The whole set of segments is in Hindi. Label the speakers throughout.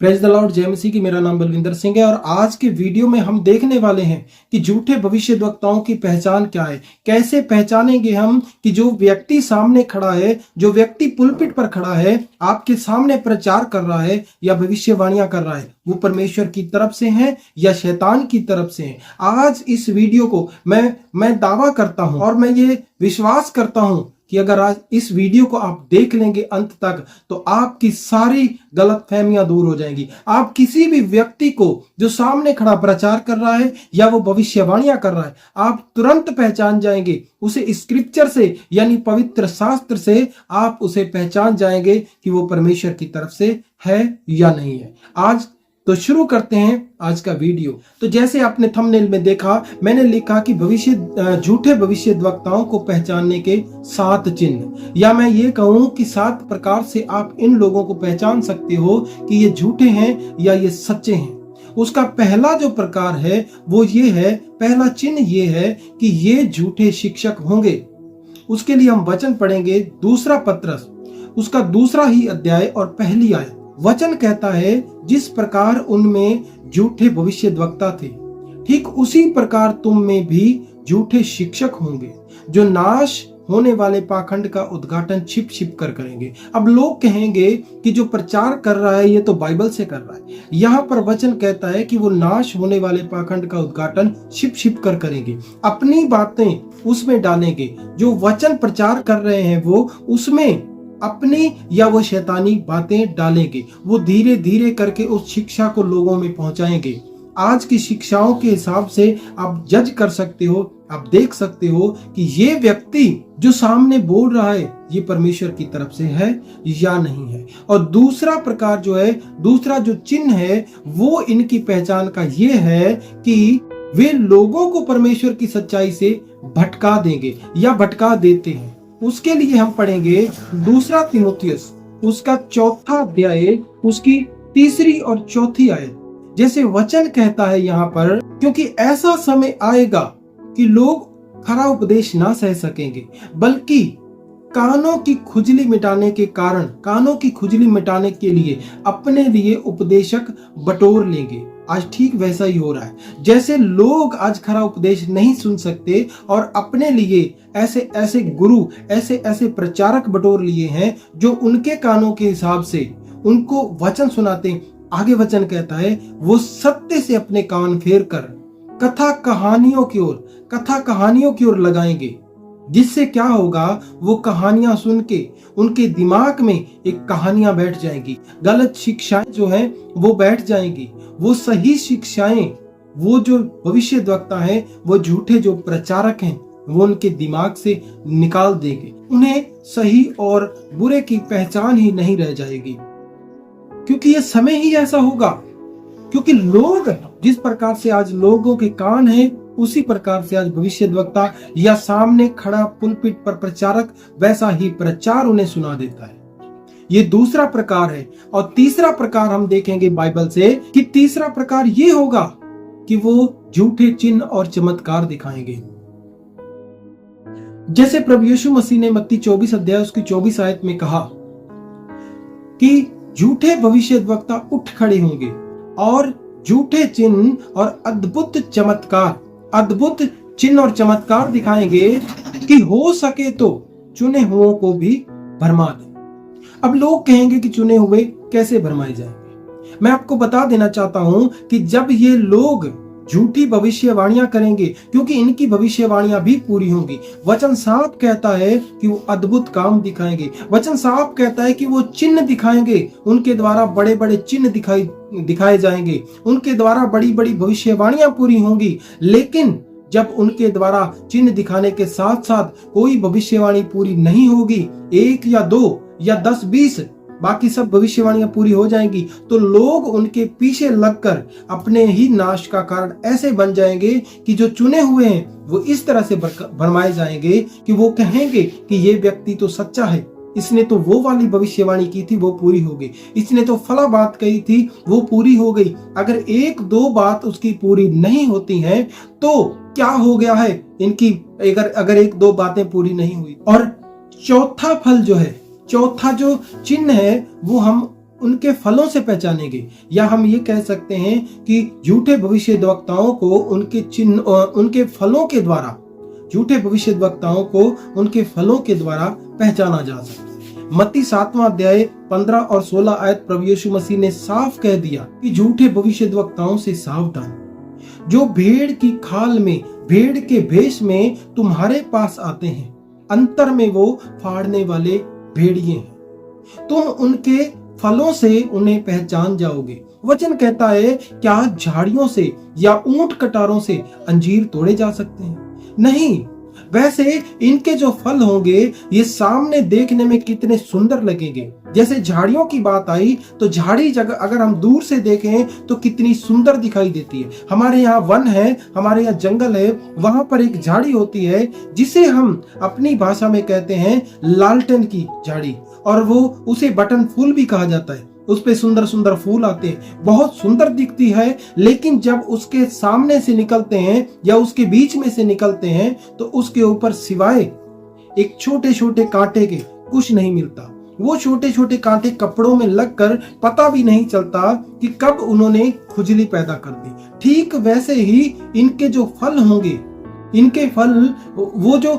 Speaker 1: प्रेज द लॉर्ड, जय मसीह की। मेरा नाम बलविंदर सिंह है और आज के वीडियो में हम देखने वाले हैं कि झूठे भविष्यद्वक्ताओं की पहचान क्या है। कैसे पहचानेंगे हम कि जो व्यक्ति सामने खड़ा है, जो व्यक्ति पुलपिट पर खड़ा है, आपके सामने प्रचार कर रहा है या भविष्यवाणियां कर रहा है, वो परमेश्वर की तरफ से है या शैतान की तरफ से है। आज इस वीडियो को मैं दावा करता हूं और मैं ये विश्वास करता हूं कि अगर आज इस वीडियो को आप देख लेंगे अंत तक तो आपकी सारी गलतफहमियां दूर हो जाएंगी। आप किसी भी व्यक्ति को जो सामने खड़ा प्रचार कर रहा है या वो भविष्यवाणियां कर रहा है, आप तुरंत पहचान जाएंगे उसे। स्क्रिप्चर से यानी पवित्र शास्त्र से आप उसे पहचान जाएंगे कि वो परमेश्वर की तरफ से है या नहीं है। आज तो शुरू करते हैं आज का वीडियो। तो जैसे आपने थंबनेल में देखा, मैंने लिखा कि झूठे भविष्यद्वक्ताओं को पहचानने के 7 चिन्ह, या मैं ये कहूं कि 7 प्रकार से आप इन लोगों को पहचान सकते हो कि ये झूठे हैं या ये सच्चे हैं। उसका पहला जो प्रकार है वो ये है, पहला चिन्ह ये है कि ये झूठे शिक्षक होंगे। उसके लिए हम वचन पढ़ेंगे 2 पत्रस उसका 2 ही अध्याय और पहली आयत। वचन कहता है, जिस प्रकार उनमें झूठे भविष्यद्वक्ता थे, ठीक उसी प्रकार तुम में भी झूठे शिक्षक होंगे, जो नाश होने वाले पाखंड का उद्घाटन छिप छिप कर करेंगे। अब लोग कहेंगे कि जो प्रचार कर रहा है ये तो बाइबल से कर रहा है। यहाँ पर वचन कहता है कि वो नाश होने वाले पाखंड का उद्घाटन छिप छिप कर करेंगे, अपनी बातें उसमें डालेंगे। जो वचन प्रचार कर रहे हैं वो उसमें अपनी या वो शैतानी बातें डालेंगे। वो धीरे धीरे करके उस शिक्षा को लोगों में पहुंचाएंगे। आज की शिक्षाओं के हिसाब से आप जज कर सकते हो, आप देख सकते हो कि ये व्यक्ति जो सामने बोल रहा है ये परमेश्वर की तरफ से है या नहीं है। और दूसरा प्रकार जो है, दूसरा जो चिन्ह है वो इनकी पहचान का ये है कि वे लोगों को परमेश्वर की सच्चाई से भटका देंगे या भटका देते हैं। उसके लिए हम पढ़ेंगे 2 तीमुथियुस उसका 4 अध्याय उसकी 3 और 4 आयत। जैसे वचन कहता है यहाँ पर, क्योंकि ऐसा समय आएगा कि लोग खरा उपदेश ना सह सकेंगे, बल्कि कानों की खुजली मिटाने के कारण, कानों की खुजली मिटाने के लिए अपने लिए उपदेशक बटोर लेंगे। आज ठीक वैसा ही हो रहा है। जैसे लोग आज खरा उपदेश नहीं सुन सकते और अपने लिए ऐसे ऐसे गुरु, ऐसे ऐसे प्रचारक बटोर लिए हैं जो उनके कानों के हिसाब से उनको वचन सुनाते हैं। आगे वचन कहता है, वो सत्य से अपने कान फेर कर कथा कहानियों की ओर लगाएंगे, जिससे क्या होगा, वो कहानियां सुन के उनके दिमाग में एक कहानियां बैठ जाएंगी। गलत शिक्षाएं जो हैं वो बैठ जाएंगी। वो सही शिक्षाएं, वो जो भविष्यद्वक्ता हैं, वो झूठे जो प्रचारक हैं, वो उनके दिमाग से निकाल देंगे। उन्हें सही और बुरे की पहचान ही नहीं रह जाएगी, क्योंकि ये समय ही ऐसा होगा। क्योंकि लोग जिस प्रकार से आज लोगों के कान हैं, उसी प्रकार से आज भविष्यद्वक्ता या सामने खड़ा पुलपिट पर प्रचारक वैसा ही प्रचार उन्हें सुना देता है। ये दूसरा प्रकार है। और तीसरा प्रकार हम देखेंगे बाइबल से कि तीसरा प्रकार ये होगा कि वो झूठे चिन्ह और चमत्कार दिखाएंगे। जैसे प्रभु यीशु मसीह ने मत्ती 24 अध्याय उसकी 24 आयत में कहा कि झूठे भविष्यद्वक्ता उठ खड़े होंगे और झूठे चिन्ह और अद्भुत चिन्ह और चमत्कार दिखाएंगे कि हो सके तो चुने हुओं को भी भरमा दे। अब लोग कहेंगे कि चुने हुए कैसे भरमाए जाएंगे। मैं आपको बता देना चाहता हूं कि जब ये लोग झूठी भविष्यवाणियां करेंगे, क्योंकि इनकी भविष्यवाणियां भी पूरी होंगी। वचन साफ कहता है कि वो अद्भुत काम दिखाएंगे। वचन साफ कहता है कि वो चिन्ह दिखाएंगे, उनके द्वारा बड़े बड़े चिन्ह दिखाए जाएंगे, उनके द्वारा बड़ी बड़ी भविष्यवाणियां पूरी होंगी। लेकिन जब उनके द्वारा चिन्ह दिखाने के साथ साथ कोई भविष्यवाणी पूरी नहीं होगी, 1 या 2 या 10 20 बाकी सब भविष्यवाणियां पूरी हो जाएंगी, तो लोग उनके पीछे लगकर अपने ही नाश का कारण ऐसे बन जाएंगे कि जो चुने हुए हैं वो इस तरह से भरमाए जाएंगे कि वो कहेंगे कि ये व्यक्ति तो सच्चा है, इसने तो वो वाली भविष्यवाणी की थी वो पूरी हो गई, इसने तो फला बात कही थी वो पूरी हो गई। अगर 1-2 बात उसकी पूरी नहीं होती हैं तो क्या हो गया है इनकी, अगर 1-2 बातें पूरी नहीं हुई। और चौथा फल जो है, चौथा जो चिन्ह है वो हम उनके फलों से पहचानेंगे। या हम ये कह सकते हैं कि झूठे भविष्यद्वक्ताओं को उनके चिन्ह उनके फलों के द्वारा झूठे भविष्यद्वक्ताओं को उनके फलों के द्वारा पहचाना जा सकता है। मत्ती 7वां अध्याय 15 और 16 आयत प्रभु यीशु मसीह ने साफ कह दिया कि झूठे भविष्यद्वक्ताओं से सावधान, जो भेड़ की खाल में भेड़ के भेष में तुम्हारे पास आते हैं, अंतर में वो फाड़ने वाले भेड़िए हैं। तुम उनके फलों से उन्हें पहचान जाओगे। वचन कहता है, क्या झाड़ियों से या ऊंट कटारों से अंजीर तोड़े जा सकते हैं? नहीं। वैसे इनके जो फल होंगे ये सामने देखने में कितने सुंदर लगेंगे। जैसे झाड़ियों की बात आई तो झाड़ी जगह अगर हम दूर से देखें तो कितनी सुंदर दिखाई देती है। हमारे यहाँ वन है, हमारे यहाँ जंगल है, वहां पर एक झाड़ी होती है जिसे हम अपनी भाषा में कहते हैं लालटेन की झाड़ी, और वो उसे बटन फूल भी कहा जाता है। उस पे सुंदर सुंदर फूल आते हैं, बहुत सुंदर दिखती है, लेकिन जब उसके सामने से निकलते हैं या उसके बीच में से निकलते हैं तो उसके ऊपर सिवाय एक छोटे छोटे कांटे के कुछ नहीं मिलता। वो छोटे छोटे कांटे कपड़ों में लगकर पता भी नहीं चलता कि कब उन्होंने खुजली पैदा कर दी। ठीक वैसे ही इनके जो फल होंगे, इनके फल वो जो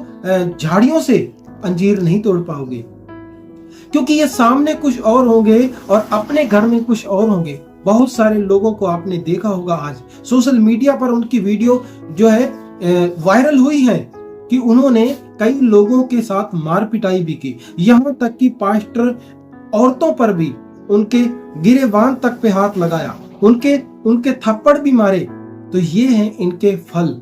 Speaker 1: झाड़ियों से अंजीर नहीं तोड़ पाओगे, क्योंकि ये सामने कुछ और होंगे और अपने घर में कुछ और होंगे। बहुत सारे लोगों को आपने देखा होगा आज सोशल मीडिया पर उनकी वीडियो जो है वायरल हुई है कि उन्होंने कई लोगों के साथ मार पिटाई भी की, यहाँ तक कि पास्टर औरतों पर भी उनके गिरेबान तक पे हाथ लगाया, उनके थप्पड़ भी मारे। तो ये हैं इनके फल।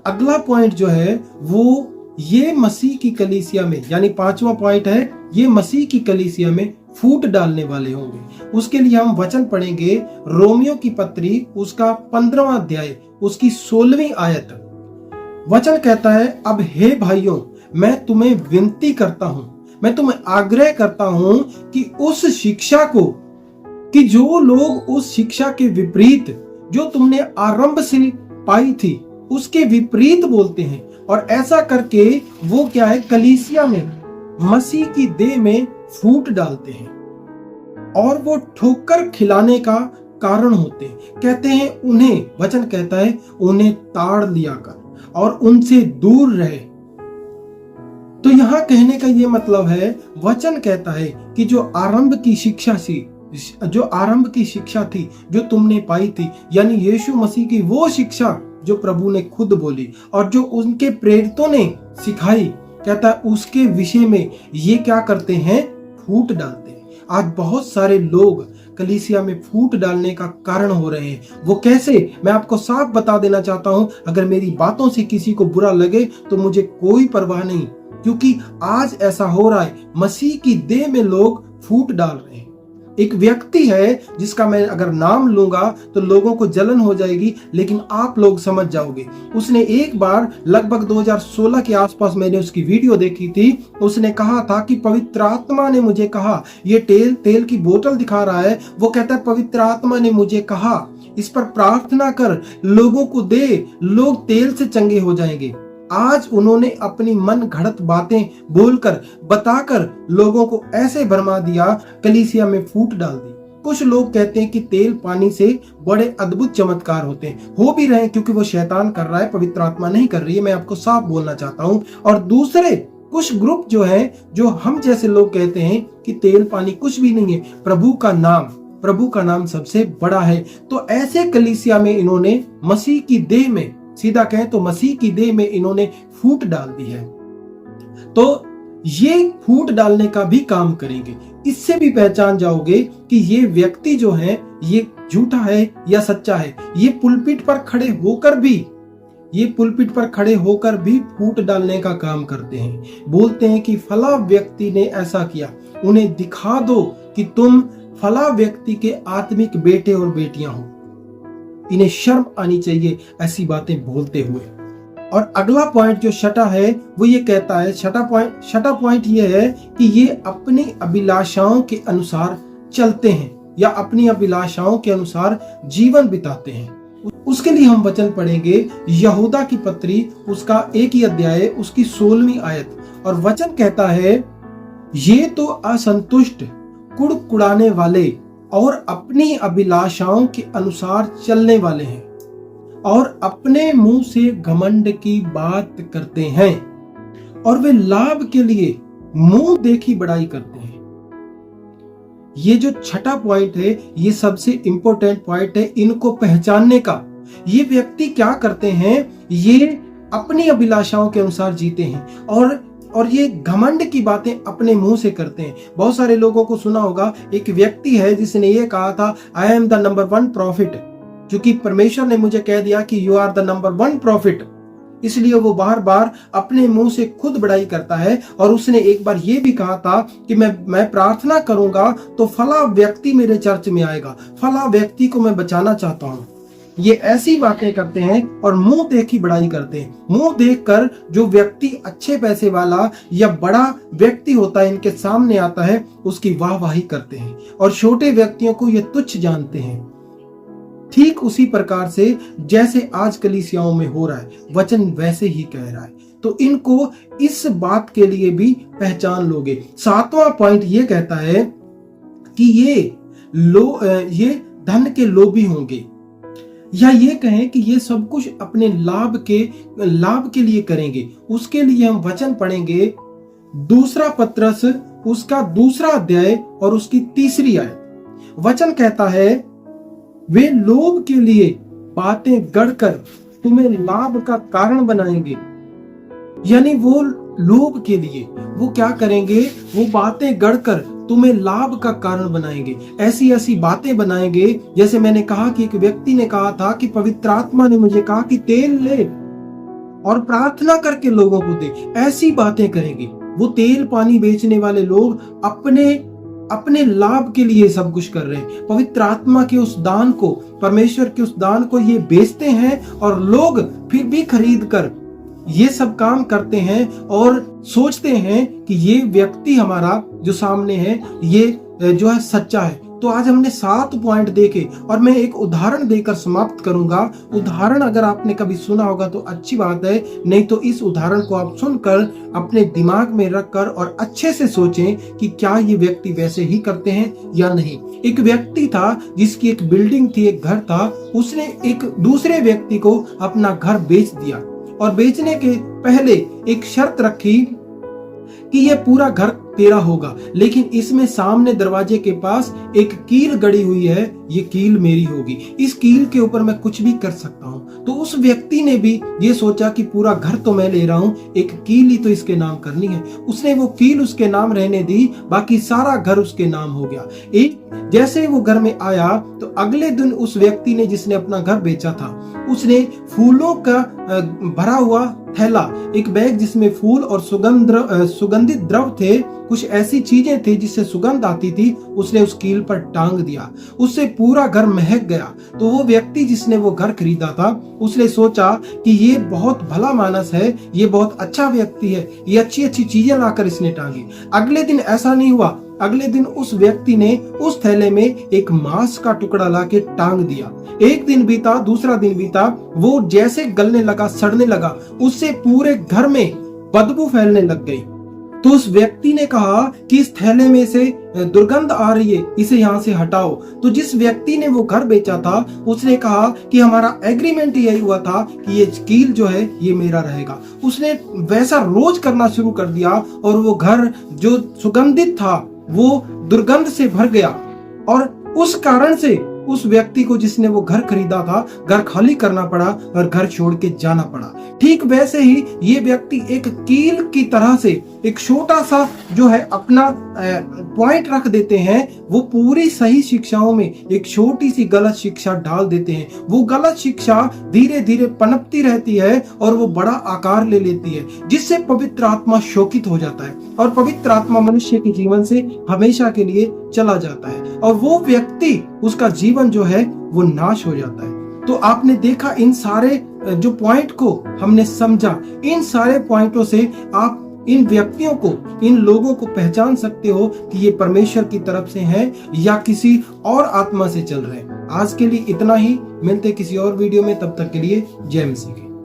Speaker 1: अगला पॉइंट जो है वो ये मसीह की कलीसिया में, यानी 5वां पॉइंट है, ये मसीह की कलीसिया में फूट डालने वाले होंगे। उसके लिए हम वचन पढ़ेंगे रोमियो की पत्री उसका 15वां अध्याय उसकी 16वीं आयत। वचन कहता है, अब हे भाइयों, मैं तुम्हें विनती करता हूं, मैं तुम्हें आग्रह करता हूं कि उस शिक्षा को, कि जो लोग उस शिक्षा के विपरीत जो तुमने आरंभ से पाई थी उसके विपरीत बोलते हैं, और ऐसा करके वो क्या है, कलीसिया में मसीह की देह में फूट डालते हैं और वो ठोकर खिलाने का कारण होते हैं। कहते हैं उन्हें, वचन कहता है उन्हें ताड़ लिया कर और उनसे दूर रहे। तो यहां कहने का ये मतलब है, वचन कहता है कि जो आरंभ की शिक्षा थी जो तुमने पाई थी, यानी यीशु मसीह की वो शिक्षा जो प्रभु ने खुद बोली और जो उनके प्रेरितों ने सिखाई, कहता है उसके विषय में ये क्या करते हैं, फूट डालते हैं। आज बहुत सारे लोग कलीसिया में फूट डालने का कारण हो रहे हैं। वो कैसे, मैं आपको साफ बता देना चाहता हूं। अगर मेरी बातों से किसी को बुरा लगे तो मुझे कोई परवाह नहीं, क्योंकि आज ऐसा हो रहा है, मसीह की देह में लोग फूट डाल रहे हैं। एक व्यक्ति है जिसका मैं अगर नाम लूंगा तो लोगों को जलन हो जाएगी, लेकिन आप लोग समझ जाओगे। उसने एक बार लगभग 2016 के आसपास मैंने उसकी वीडियो देखी थी, उसने कहा था कि पवित्र आत्मा ने मुझे कहा, ये तेल की बोतल दिखा रहा है, वो कहता है पवित्र आत्मा ने मुझे कहा इस पर प्रार्थना कर, लोगों को दे, लोग तेल से चंगे हो जाएंगे। आज उन्होंने अपनी मन घड़त बातें बोलकर बताकर लोगों को ऐसे भरमा दिया, कलीसिया में फूट डाल दी। कुछ लोग कहते हैं कि तेल पानी से बड़े अद्भुत चमत्कार होते हैं, हो भी रहे हैं, क्योंकि वो शैतान कर रहा है, पवित्र आत्मा नहीं कर रही है। मैं आपको साफ बोलना चाहता हूं। और दूसरे कुछ ग्रुप जो है, जो हम जैसे लोग कहते हैं कि तेल पानी कुछ भी नहीं है, प्रभु का नाम सबसे बड़ा है। तो ऐसे कलीसिया में इन्होंने मसीह की देह में, सीधा कहें तो मसीह की देह में इन्होंने फूट डाल दी है। तो ये फूट डालने का भी काम करेंगे। इससे भी पहचान जाओगे कि ये व्यक्ति जो है ये झूठा है या सच्चा है। ये पुलपिट पर खड़े होकर भी फूट डालने का काम करते हैं। बोलते हैं कि फला व्यक्ति ने ऐसा किया, उन्हें दिखा दो कि तुम फला व्यक्ति के आत्मिक बेटे और बेटियां हो। इन्हें शर्म आनी चाहिए ऐसी बातें बोलते हुए। और अगला पॉइंट जो छठा है वो ये कहता है, छठा पॉइंट ये है कि ये अपनी अभिलाषाओं के अनुसार चलते हैं या अपनी अभिलाषाओं के अनुसार जीवन बिताते हैं। उसके लिए हम वचन पढ़ेंगे यहूदा की पत्री उसका 1 अध्याय उसकी 16वीं आयत। और वचन कहता है, ये तो असंतुष्ट, कुड़कुड़ाने वाले और अपनी अभिलाषाओं के अनुसार चलने वाले हैं और अपने मुंह से घमंड की बात करते हैं और वे लाभ के लिए मुंह देखी बड़ाई करते हैं। ये जो छठा पॉइंट है, ये सबसे इंपॉर्टेंट पॉइंट है इनको पहचानने का। ये व्यक्ति क्या करते हैं, ये अपनी अभिलाषाओं के अनुसार जीते हैं और ये घमंड की बातें अपने मुंह से करते हैं। बहुत सारे लोगों को सुना होगा, एक व्यक्ति है जिसने ये कहा था, I am the number 1 prophet. क्योंकि परमेश्वर ने मुझे कह दिया कि you are the number 1 prophet, इसलिए वो बार बार अपने मुंह से खुद बड़ाई करता है। और उसने एक बार ये भी कहा था कि मैं प्रार्थना करूंगा तो फला व्यक्ति मेरे चर्च में आएगा, फला व्यक्ति को मैं बचाना चाहता हूं। ये ऐसी बातें करते हैं और मुंह देखी बड़ाई करते हैं। मुंह देखकर जो व्यक्ति अच्छे पैसे वाला या बड़ा व्यक्ति होता है, इनके सामने आता है, उसकी वाहवाही करते हैं और छोटे व्यक्तियों को ये तुच्छ जानते हैं। ठीक उसी प्रकार से जैसे आज कलीसियाओं में हो रहा है, वचन वैसे ही कह रहा है। तो इनको इस बात के लिए भी पहचान लोगे। 7वां पॉइंट ये कहता है कि ये धन के लोभी होंगे, या ये कहें कि ये सब कुछ अपने लाभ के लिए करेंगे। उसके लिए हम वचन पढ़ेंगे 2 पत्रस उसका 2 अध्याय और उसकी 3 आयत। वचन कहता है, वे लोभ के लिए बातें गढ़कर तुम्हें लाभ का कारण बनाएंगे। यानी वो लोभ के लिए वो क्या करेंगे, वो बातें गढ़कर तुम्हें लाभ का कारण बनाएंगे। ऐसी बातें बनाएंगे, जैसे मैंने कहा कि एक व्यक्ति ने कहा था कि पवित्र आत्मा ने मुझे कहा कि तेल ले और प्रार्थना करके लोगों को दे। ऐसी बातें करेंगे। वो तेल पानी बेचने वाले लोग अपने लाभ के लिए सब कुछ कर रहे हैं। पवित्र आत्मा के उस दान को, परमेश्वर के उस दान को ये बेचते हैं और लोग फिर भी खरीद कर ये सब काम करते हैं और सोचते हैं कि ये व्यक्ति हमारा जो सामने है, ये जो है सच्चा है। तो आज हमने 7 पॉइंट देखे और मैं एक उदाहरण देकर समाप्त करूंगा। उदाहरण अगर आपने कभी सुना होगा तो अच्छी बात है, नहीं तो इस उदाहरण को आप सुनकर अपने दिमाग में रखकर और अच्छे से सोचें कि क्या ये व्यक्ति वैसे ही करते हैं या नहीं। एक व्यक्ति था जिसकी एक बिल्डिंग थी, एक घर था। उसने एक दूसरे व्यक्ति को अपना घर बेच दिया और बेचने के पहले एक शर्त रखी कि ये पूरा घर तेरा होगा, लेकिन इसमें सामने दरवाजे के पास एक कील गड़ी हुई है, ये कील मेरी होगी। इस कील के ऊपर मैं कुछ भी कर सकता हूँ। तो उस व्यक्ति ने भी ये सोचा कि पूरा घर तो मैं ले रहा हूँ, एक कील ही तो इसके नाम करनी है। उसने वो कील उसके नाम रहने दी, बाकी सारा घर उसके नाम हो गया। जैसे वो घर में आया तो अगले दिन उस व्यक्ति ने, जिसने अपना घर बेचा था, उसने फूलों का भरा हुआ थैला, एक बैग जिसमें फूल और सुगंधित द्रव थे, कुछ ऐसी चीजें थी जिससे सुगंध आती थी, उसने उस कील पर टांग दिया। उससे पूरा घर महक गया। तो वो व्यक्ति जिसने वो घर खरीदा था, उसने सोचा कि ये बहुत भला मानस है, ये बहुत अच्छा व्यक्ति है, ये अच्छी चीजें लाकर इसने टांगी। अगले दिन ऐसा नहीं हुआ। अगले दिन उस व्यक्ति ने उस थैले में एक मांस का टुकड़ा लाके टांग दिया। एक दिन बीता, दूसरा दिन बीता, वो जैसे गलने लगा, सड़ने लगा, उससे पूरे घर में बदबू फैलने लग गई। तो उस व्यक्ति ने कहा कि इस थैले में से दुर्गंध आ रही है, इसे यहाँ से हटाओ। तो जिस व्यक्ति ने वो घर बेचा था, उसने कहा कि हमारा एग्रीमेंट यही हुआ था कि ये कील जो है ये मेरा रहेगा। उसने वैसा रोज करना शुरू कर दिया और वो घर जो सुगंधित था वो दुर्गंध से भर गया। और उस कारण से उस व्यक्ति को, जिसने वो घर खरीदा था, घर खाली करना पड़ा और घर छोड़ के जाना पड़ा। ठीक वैसे ही ये व्यक्ति एक कील की तरह से एक छोटा सा जो है अपना पॉइंट रख देते हैं, वो पूरी सही शिक्षाओं में एक छोटी सी गलत शिक्षा डाल देते हैं। वो गलत शिक्षा धीरे धीरे पनपती रहती है और वो बड़ा आकार ले लेती है, जिससे पवित्र आत्मा शोकित हो जाता है और पवित्र आत्मा मनुष्य के जीवन से हमेशा के लिए चला जाता है और वो व्यक्ति, उसका जीवन जो है वो नाश हो जाता है। तो आपने देखा, इन सारे जो पॉइंट को हमने समझा, इन सारे पॉइंटों से आप इन व्यक्तियों को, इन लोगों को पहचान सकते हो कि ये परमेश्वर की तरफ से हैं या किसी और आत्मा से चल रहे हैं। आज के लिए इतना ही, मिलते किसी और वीडियो में, तब तक के लिए जय मसीह।